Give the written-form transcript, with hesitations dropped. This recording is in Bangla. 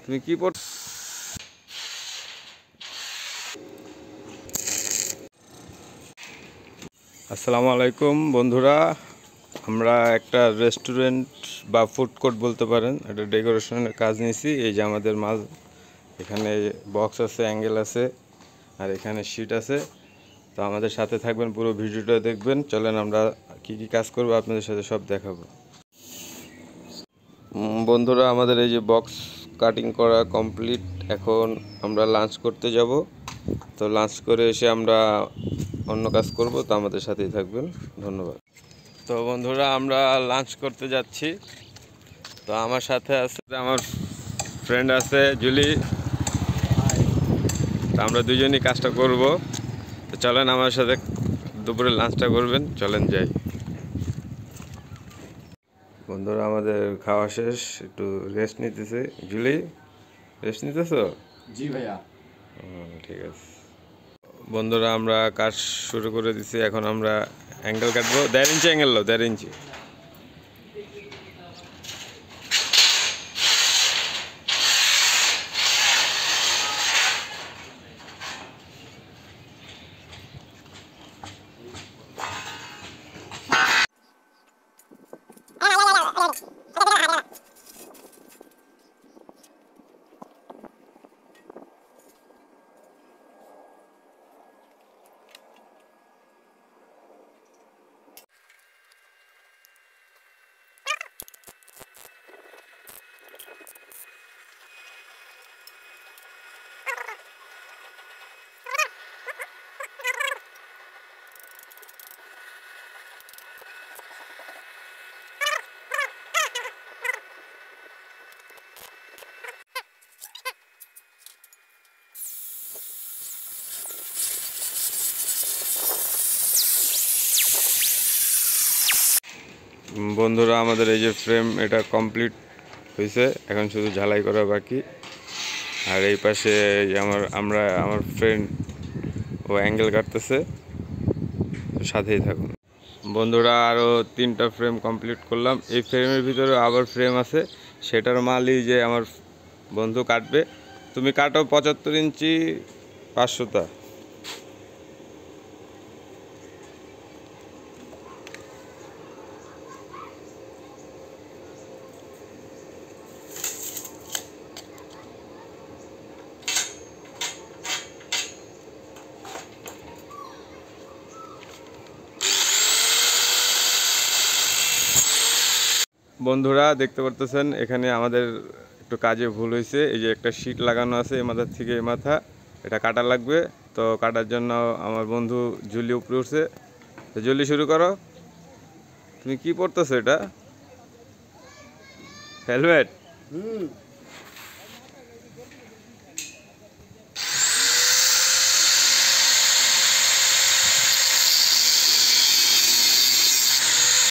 তুমি কি পড় আসসালামু আলাইকুম বন্ধুরা, আমরা একটা রেস্টুরেন্ট বা ফুড কোর্ট বলতে পারেন, একটা ডেকোরেশনের কাজ নিয়েছি। এই যে আমাদের মাল, এখানে বক্স আছে, অ্যাঙ্গেল আছে, আর এখানে শিট আছে। তো আমাদের সাথে থাকবেন, পুরো ভিডিওটা দেখবেন। চলেন আমরা কি কি কাজ করব আপনাদের সাথে সব দেখাবো। বন্ধুরা, আমাদের এই যে বক্স কাটিং করা কমপ্লিট। এখন আমরা লাঞ্চ করতে যাব। তো লাঞ্চ করে এসে আমরা অন্য কাজ করব। তো আমাদের সাথেই থাকবেন, ধন্যবাদ। তো বন্ধুরা, আমরা লাঞ্চ করতে যাচ্ছি। তো আমার সাথে আছে আমার ফ্রেন্ড আছে জুলি। তো আমরা দুজনই কাজটা করব। তো চলেন আমার সাথে দুপুরে লাঞ্চটা করবেন, চলেন যাই। বন্ধুরা, আমাদের খাওয়া শেষ, একটু রেস্ট নিতেছে। Julie, rest নিতেছো? জি ভাইয়া। ঠিক আছে বন্ধুরা, আমরা কাজ শুরু করে দিছি। এখন আমরা অ্যাঙ্গেল কাটবো। 1.5 ইঞ্চি অ্যাঙ্গেল, 1.5 ইঞ্চি। বন্ধুরা, আমাদের এই যে ফ্রেম, এটা কমপ্লিট হয়েছে। এখন শুধু ঝালাই করা বাকি। আর এই পাশে আমার ফ্রেন্ড ও অ্যাঙ্গেল কাটতেছে। সাথেই থাকুন বন্ধুরা। আরও 3টা ফ্রেম কমপ্লিট করলাম। এই ফ্রেমের ভিতরে আবার ফ্রেম আছে, সেটার মালই যে আমার বন্ধু কাটবে। তুমি কাটো 75 ইঞ্চি 500টা। বন্ধুরা, দেখতে পারতেছেন এখানে আমাদের একটু কাজে ভুল হয়েছে। এই যে একটা শিট লাগানো আছে, এই মাথা থেকে এই মাথা, এটা কাটা লাগবে। তো কাটার জন্য আমার বন্ধু জুলি উপরে উঠছে। তো জলদি শুরু করো। তুমি কি পড়তেছো? এটা হেলমেট?